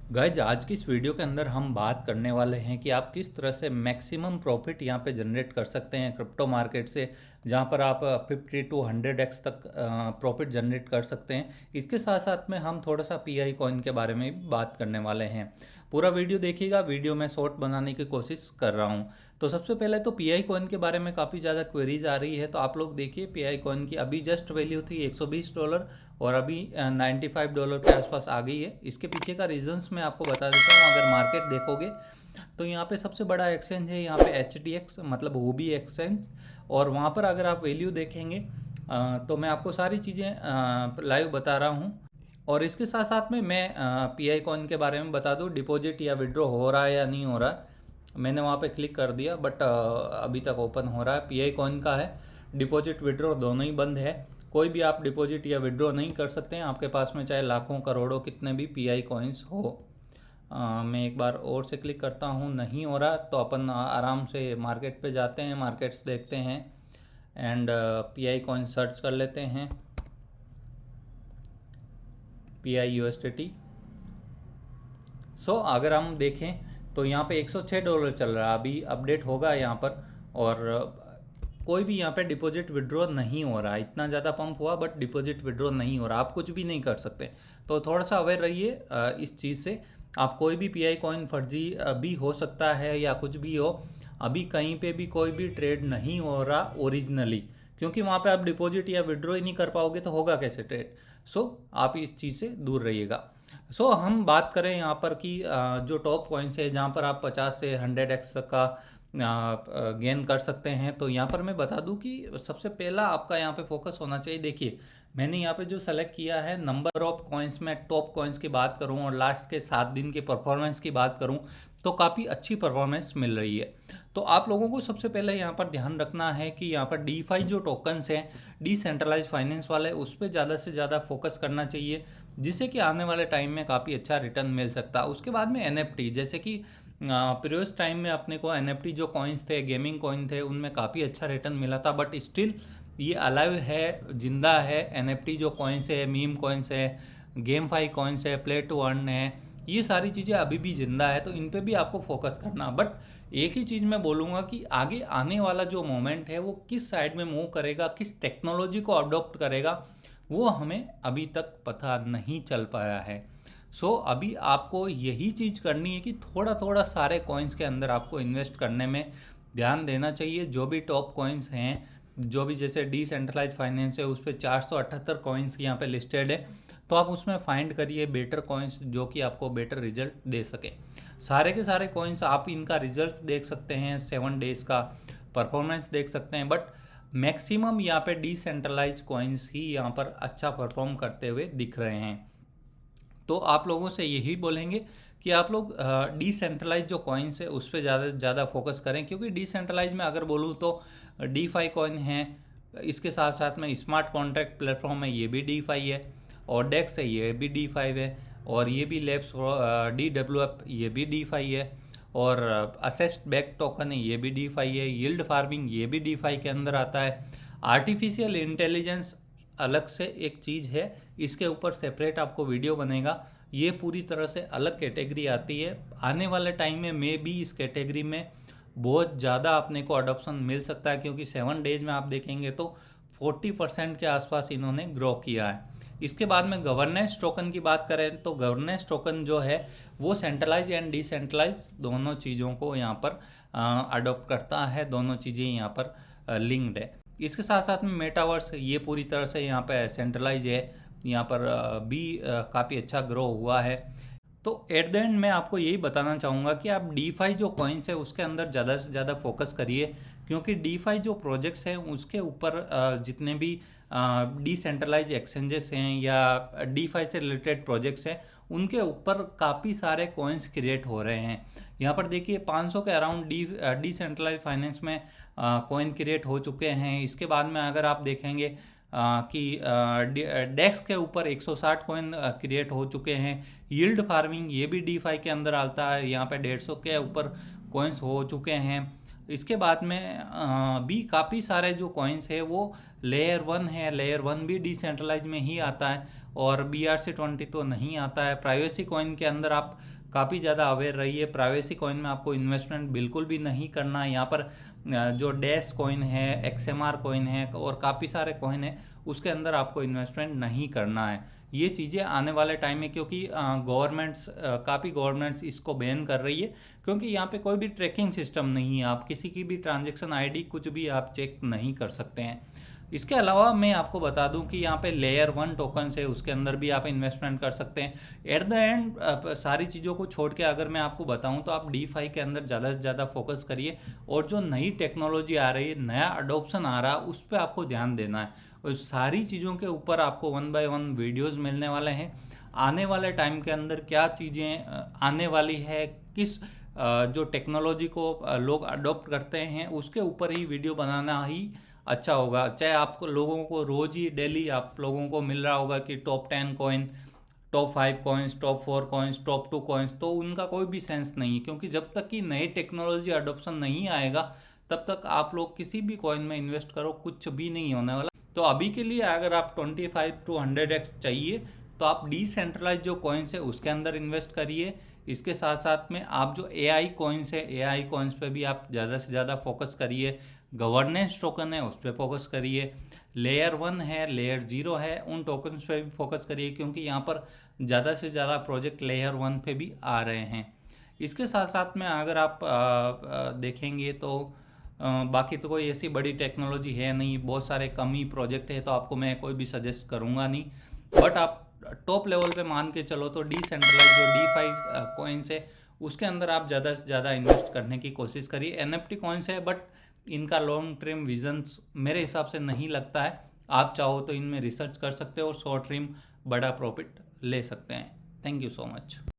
Guys आज की इस वीडियो के अंदर हम बात करने वाले हैं कि आप किस तरह से मैक्सिमम प्रॉफिट यहाँ पे जनरेट कर सकते हैं क्रिप्टो मार्केट से, जहाँ पर आप 50 to 100x तक प्रॉफिट जनरेट कर सकते हैं। इसके साथ साथ में हम थोड़ा सा पीआई कॉइन के बारे में भी बात करने वाले हैं। पूरा वीडियो देखिएगा। वीडियो में शॉर्ट बनाने की कोशिश कर रहा हूँ। तो सबसे पहले तो पीआई कॉइन के बारे में काफ़ी ज़्यादा क्वेरीज आ रही है। तो आप लोग देखिए, पीआई कॉइन की अभी जस्ट वैल्यू थी $120 और अभी $95 के आसपास आ गई है। इसके पीछे का रीजंस मैं आपको बता देता हूँ। अगर मार्केट देखोगे तो यहाँ पे सबसे बड़ा एक्सचेंज है यहाँ पे HDX, मतलब हुबी एक्सचेंज। और वहाँ पर अगर आप वैल्यू देखेंगे तो मैं आपको सारी चीज़ें लाइव बता रहा हूँ। और इसके साथ साथ में मैं पीआई कॉइन के बारे में बता दूँ, डिपॉजिट या विड्रॉ हो रहा है या नहीं हो रहा है। मैंने वहाँ पे क्लिक कर दिया बट अभी तक ओपन हो रहा है। पीआई कॉइन का है, डिपॉजिट विड्रॉ दोनों ही बंद है। कोई भी आप डिपॉजिट या विड्रॉ नहीं कर सकते हैं, आपके पास में चाहे लाखों करोड़ों कितने भी पीआई कॉइन्स हो। मैं एक बार और से क्लिक करता हूँ, नहीं हो रहा तो अपन आराम से मार्केट पे जाते हैं, मार्केट्स देखते हैं एंड पीआई कॉइन सर्च कर लेते हैं। Pi USDT. अगर हम देखें तो यहाँ पे $106 चल रहा है, अभी अपडेट होगा यहाँ पर। और कोई भी यहाँ पे डिपॉजिट विड्रॉ नहीं हो रहा है। इतना ज़्यादा पंप हुआ बट डिपॉजिट विड्रॉ नहीं हो रहा, आप कुछ भी नहीं कर सकते। तो थोड़ा सा अवेयर रहिए इस चीज़ से। आप कोई भी पीआई कॉइन फर्जी भी हो सकता है या कुछ भी हो, अभी कहीं पे भी कोई भी ट्रेड नहीं हो रहा ओरिजिनली, क्योंकि वहाँ पे आप डिपॉजिट या विड्रॉ ही नहीं कर पाओगे तो होगा कैसे ट्रेड। आप इस चीज़ से दूर रहिएगा। हम बात करें यहाँ पर कि जो टॉप कॉइन्स है जहाँ पर आप 50 से 100x तक का गेन कर सकते हैं। तो यहाँ पर मैं बता दूं कि सबसे पहला आपका यहाँ पे फोकस होना चाहिए। देखिए, मैंने यहाँ पे जो सेलेक्ट किया है नंबर ऑफ कॉइन्स में, टॉप कॉइन्स की बात करूँ और लास्ट के 7 दिन की परफॉर्मेंस की बात करूँ तो काफ़ी अच्छी परफॉर्मेंस मिल रही है। तो आप लोगों को सबसे पहले यहाँ पर ध्यान रखना है कि यहाँ पर डीफाई जो टोकन्स हैं, डिसेंट्रलाइज फाइनेंस वाले, उस पर ज़्यादा से ज़्यादा फोकस करना चाहिए, जिससे कि आने वाले टाइम में काफ़ी अच्छा रिटर्न मिल सकता है। उसके बाद में एनएफटी, जैसे कि प्रीवियस टाइम में अपने को एनएफटी जो कॉइन्स थे, गेमिंग कॉइन थे, उनमें काफ़ी अच्छा रिटर्न मिला था। बट स्टिल ये अलाइव है, जिंदा है। एनएफटी जो कॉइन्स है, मीम कॉइन्स है, गेम फाई कॉइन्स है, प्ले टू अर्न है, ये सारी चीज़ें अभी भी जिंदा है। तो इन पे भी आपको फोकस करना। बट एक ही चीज़ मैं बोलूँगा कि आगे आने वाला जो मोमेंट है वो किस साइड में मूव करेगा, किस टेक्नोलॉजी को अडॉप्ट करेगा, वो हमें अभी तक पता नहीं चल पाया है। अभी आपको यही चीज़ करनी है कि थोड़ा थोड़ा सारे कॉइन्स के अंदर आपको इन्वेस्ट करने में ध्यान देना चाहिए। जो भी टॉप कॉइन्स हैं, जो भी जैसे डिसेंट्रलाइज फाइनेंस है, उस पर 478 कॉइन्स यहाँ पे लिस्टेड है। तो आप उसमें फाइंड करिए बेटर कॉइन्स जो कि आपको बेटर रिजल्ट दे सके। सारे के सारे कॉइन्स आप इनका रिजल्ट देख सकते हैं, 7 डेज का परफॉर्मेंस देख सकते हैं। बट मैक्सिमम यहाँ पे डिसेंट्रलाइज कॉइन्स ही यहाँ पर अच्छा परफॉर्म करते हुए दिख रहे हैं। तो आप लोगों से यही बोलेंगे कि आप लोग डिसेंट्रलाइज जो कॉइन्स है उस पर ज़्यादा से ज़्यादा फोकस करें, क्योंकि डिसेंट्रलाइज में अगर बोलूँ तो डीफाई कॉइन है, इसके साथ साथ में स्मार्ट कॉन्ट्रैक्ट प्लेटफॉर्म है, ये भी डीफाई है। और डेक्स है, ये भी डीफाई है। और ये भी लैब्स DWF, ये भी डीफाई है। और असेस्ट बैक टोकन है, ये भी डीफाई है। यील्ड फार्मिंग, ये भी डीफाई के अंदर आता है। आर्टिफिशियल इंटेलिजेंस अलग से एक चीज़ है, इसके ऊपर सेपरेट आपको वीडियो बनेगा। ये पूरी तरह से अलग कैटेगरी आती है। आने वाले टाइम में भी इस कैटेगरी में बहुत ज़्यादा अपने को अडॉप्शन मिल सकता है, क्योंकि 7 डेज में आप देखेंगे तो 40% के आसपास इन्होंने ग्रो किया है। इसके बाद में गवर्नेंस टोकन की बात करें तो गवर्नेंस टोकन जो है वो सेंट्रलाइज एंड डिसेंट्रलाइज दोनों चीज़ों को यहाँ पर अडॉप्ट करता है। दोनों चीज़ें यहाँ पर लिंक्ड है। इसके साथ साथ में मेटावर्स, ये पूरी तरह से यहाँ पे सेंट्रलाइज है, यहाँ पर भी काफ़ी अच्छा ग्रो हुआ है। तो एट द एंड मैं आपको यही बताना चाहूँगा कि आप डीफाई जो कॉइन्स है उसके अंदर ज़्यादा से ज़्यादा फोकस करिए, क्योंकि डीफाई जो प्रोजेक्ट्स हैं उसके ऊपर जितने भी डिसेंट्रलाइज एक्सचेंजेस हैं या डीफाई से रिलेटेड प्रोजेक्ट्स हैं, उनके ऊपर काफ़ी सारे कॉइन्स क्रिएट हो रहे हैं। यहाँ पर देखिए 500 के अराउंड डिसेंट्रलाइज फाइनेंस में कॉइन क्रिएट हो चुके हैं। इसके बाद में अगर आप देखेंगे कि डेक्स के ऊपर 160 कॉइन क्रिएट हो चुके हैं। यील्ड फार्मिंग, ये भी डीफाई के अंदर आता है, यहाँ पे 150 के ऊपर कॉइन्स हो चुके हैं। इसके बाद में भी काफ़ी सारे जो कॉइन्स है वो लेयर 1 है, लेयर 1 भी डिसेंट्रलाइज में ही आता है और BRC20 तो नहीं आता है। प्राइवेसी कॉइन के अंदर आप काफ़ी ज़्यादा अवेयर रहिए। प्राइवेसी कॉइन में आपको इन्वेस्टमेंट बिल्कुल भी नहीं करना है। यहाँ पर जो डैश कॉइन है, XMR कॉइन है और काफ़ी सारे कॉइन है, उसके अंदर आपको इन्वेस्टमेंट नहीं करना है। ये चीज़ें आने वाले टाइम में, क्योंकि काफ़ी गवर्नमेंट्स इसको बैन कर रही है, क्योंकि यहाँ पे कोई भी ट्रैकिंग सिस्टम नहीं है। आप किसी की भी ट्रांजैक्शन आईडी कुछ भी आप चेक नहीं कर सकते हैं। इसके अलावा मैं आपको बता दूं कि यहाँ पे लेयर 1 टोकन है, उसके अंदर भी आप इन्वेस्टमेंट कर सकते हैं। एट द एंड सारी चीज़ों को छोड़ के अगर मैं आपको बताऊं तो आप DeFi के अंदर ज़्यादा से ज़्यादा फोकस करिए, और जो नई टेक्नोलॉजी आ रही है, नया अडोप्शन आ रहा है, उस पर आपको ध्यान देना है। और सारी चीज़ों के ऊपर आपको 1 by 1 वीडियोज़ मिलने वाले हैं। आने वाले टाइम के अंदर क्या चीज़ें आने वाली है, किस जो टेक्नोलॉजी को लोग अडॉप्ट करते हैं, उसके ऊपर ही वीडियो बनाना ही अच्छा होगा। चाहे आपको लोगों को रोज ही डेली आप लोगों को मिल रहा होगा कि top 10 coin, top 5 coins, top 4 coins, top 2 coins, तो उनका कोई भी सेंस नहीं है, क्योंकि जब तक कि नई टेक्नोलॉजी अडोप्शन नहीं आएगा तब तक आप लोग किसी भी कॉइन में इन्वेस्ट करो, कुछ भी नहीं होने वाला। तो अभी के लिए अगर आप 25 to 100x चाहिए तो आप डिसेंट्रलाइज जो कॉइन्स है उसके अंदर इन्वेस्ट करिए। इसके साथ साथ में आप जो AI कॉइन्स है, AI कॉइन्स पे भी आप ज़्यादा से ज़्यादा फोकस करिए। गवर्नेंस टोकन है, उस पर फोकस करिए। लेयर 1 है, लेयर 0 है, उन टोकन्स पे भी फोकस करिए, क्योंकि यहाँ पर ज़्यादा से ज़्यादा प्रोजेक्ट लेयर 1 पे भी आ रहे हैं। इसके साथ साथ में अगर आप देखेंगे तो बाकी तो कोई ऐसी बड़ी टेक्नोलॉजी है नहीं, बहुत सारे कम ही प्रोजेक्ट है, तो आपको मैं कोई भी सजेस्ट करूँगा नहीं। बट आप टॉप लेवल पे मान के चलो तो डिसेंट्रलाइज जो DeFi कॉइन्स है उसके अंदर आप ज़्यादा से ज़्यादा इन्वेस्ट करने की कोशिश करिए। NFT कॉइन्स है, बट इनका लॉन्ग टर्म विजन मेरे हिसाब से नहीं लगता है। आप चाहो तो इनमें रिसर्च कर सकते हो और शॉर्ट टर्म बड़ा प्रॉफिट ले सकते हैं। Thank you so much.